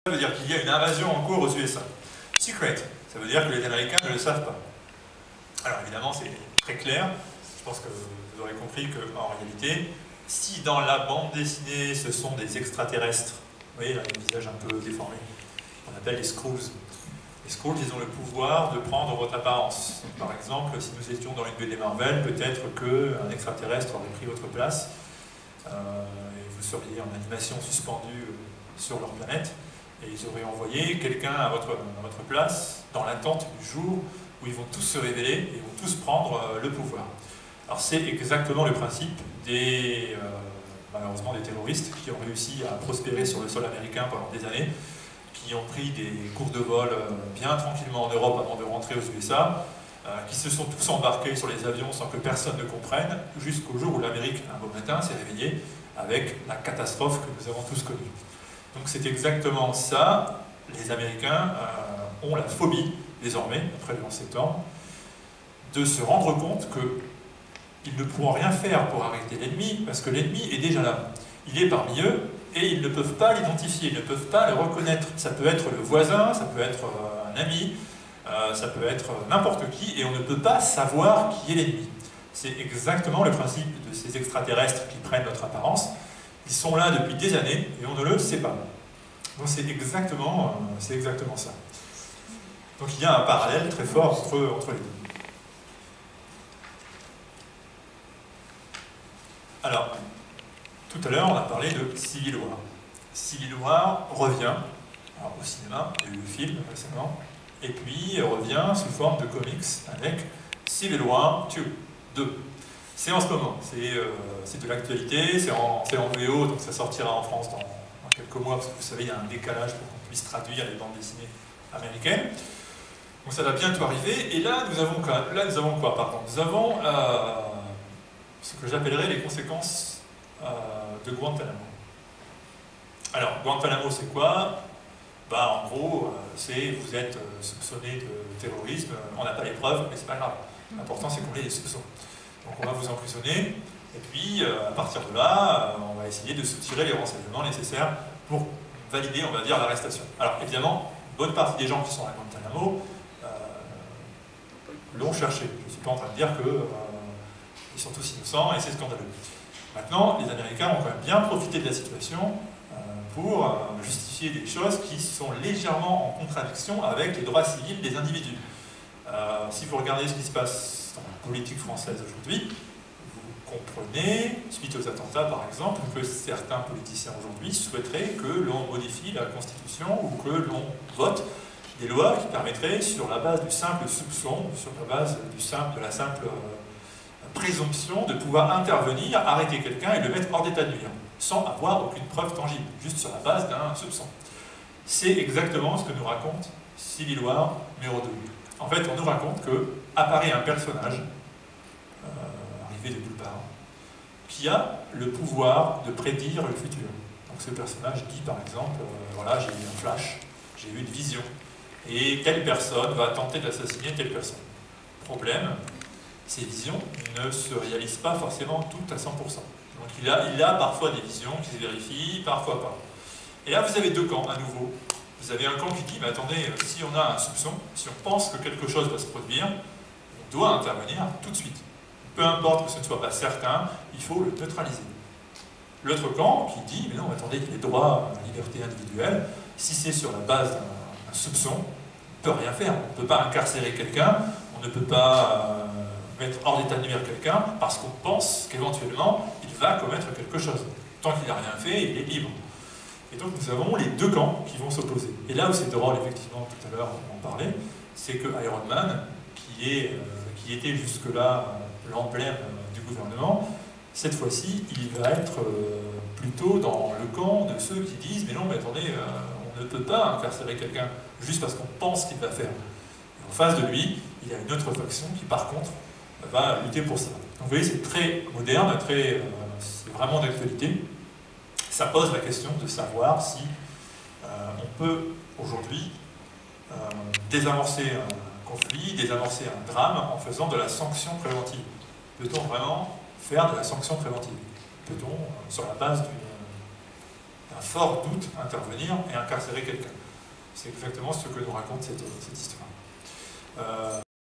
Ça veut dire qu'il y a une invasion en cours aux USA. Secret, ça veut dire que les Américains ne le savent pas. Alors évidemment, c'est très clair. Je pense que vous aurez compris qu'en réalité, si dans la bande dessinée, ce sont des extraterrestres, vous voyez, là, le visage un peu déformé, on appelle les Skrulls. Les Skrulls, ils ont le pouvoir de prendre votre apparence. Donc, par exemple, si nous étions dans une BD Marvel, peut-être qu'un extraterrestre aurait pris votre place et vous seriez en animation suspendu sur leur planète. Et ils auraient envoyé quelqu'un à votre place dans l'attente du jour où ils vont tous se révéler et vont tous prendre le pouvoir. Alors c'est exactement le principe des, malheureusement, des terroristes qui ont réussi à prospérer sur le sol américain pendant des années, qui ont pris des cours de vol bien tranquillement en Europe avant de rentrer aux USA, qui se sont tous embarqués sur les avions sans que personne ne comprenne, jusqu'au jour où l'Amérique, un beau matin, s'est réveillée avec la catastrophe que nous avons tous connue. Donc c'est exactement ça. Les Américains ont la phobie, désormais, après le 11 septembre, de se rendre compte qu'ils ne pourront rien faire pour arrêter l'ennemi, parce que l'ennemi est déjà là. Il est parmi eux, et ils ne peuvent pas l'identifier, ils ne peuvent pas le reconnaître. Ça peut être le voisin, ça peut être un ami, ça peut être n'importe qui, et on ne peut pas savoir qui est l'ennemi. C'est exactement le principe de ces extraterrestres qui prennent notre apparence. Ils sont là depuis des années et on ne le sait pas. Donc c'est exactement ça. Donc il y a un parallèle très fort entre les deux. Alors, tout à l'heure on a parlé de Civil War. Civil War revient au cinéma, il y a eu le film récemment, et puis revient sous forme de comics avec Civil War 2. C'est en ce moment, c'est de l'actualité, c'est en VO, donc ça sortira en France dans quelques mois, parce que vous savez, il y a un décalage pour qu'on puisse traduire les bandes dessinées américaines. Donc ça va bientôt arriver, et là nous avons quoi? Nous avons ce que j'appellerais les conséquences de Guantanamo. Alors, Guantanamo, c'est quoi? En gros, c'est vous êtes soupçonné de terrorisme, on n'a pas les preuves, mais c'est pas grave. L'important, c'est qu'on ait des soupçons. Donc on va vous emprisonner, et puis à partir de là, on va essayer de soutirer les renseignements nécessaires pour valider, on va dire, l'arrestation. Alors évidemment, une bonne partie des gens qui sont à Guantanamo l'ont cherché. Je ne suis pas en train de dire qu'ils sont tous innocents et c'est scandaleux. Maintenant, les Américains ont quand même bien profité de la situation pour justifier des choses qui sont légèrement en contradiction avec les droits civils des individus. Si vous regardez ce qui se passe dans la politique française aujourd'hui, vous comprenez, suite aux attentats par exemple, que certains politiciens aujourd'hui souhaiteraient que l'on modifie la Constitution ou que l'on vote des lois qui permettraient, sur la base du simple soupçon, sur la base de la simple présomption, de pouvoir intervenir, arrêter quelqu'un et le mettre hors d'état de nuire, sans avoir aucune preuve tangible, juste sur la base d'un soupçon. C'est exactement ce que nous raconte Civil War numéro 2. En fait, on nous raconte que apparaît un personnage, arrivé de nulle part, qui a le pouvoir de prédire le futur. Donc ce personnage dit par exemple, voilà, j'ai eu un flash, j'ai eu une vision, et telle personne va tenter d'assassiner telle personne. Problème, ces visions ne se réalisent pas forcément toutes à 100%. Donc il a parfois des visions qui se vérifient, parfois pas. Et là vous avez deux camps à nouveau. Vous avez un camp qui dit, mais attendez, si on a un soupçon, si on pense que quelque chose va se produire, on doit intervenir tout de suite. Peu importe que ce ne soit pas certain, il faut le neutraliser. L'autre camp qui dit, mais non, attendez, les droits, la liberté individuelle, si c'est sur la base d'un soupçon, on ne peut rien faire. On ne peut pas incarcérer quelqu'un, on ne peut pas mettre hors d'état de nuire quelqu'un, parce qu'on pense qu'éventuellement, il va commettre quelque chose. Tant qu'il n'a rien fait, il est libre. Et donc nous avons les deux camps qui vont s'opposer. Et là où c'est drôle, effectivement, tout à l'heure on en parlait, c'est que Iron Man, qui était jusque-là l'emblème du gouvernement, cette fois-ci, il va être plutôt dans le camp de ceux qui disent « mais non, mais attendez, on ne peut pas incarcérer quelqu'un juste parce qu'on pense qu'il va faire ». Et en face de lui, il y a une autre faction qui, par contre, va lutter pour ça. Donc vous voyez, c'est très moderne, c'est vraiment d'actualité. Ça pose la question de savoir si on peut aujourd'hui désamorcer un conflit, désamorcer un drame en faisant de la sanction préventive. Peut-on vraiment faire de la sanction préventive? Peut-on, sur la base d'un fort doute intervenir et incarcérer quelqu'un. C'est exactement ce que nous raconte cette histoire.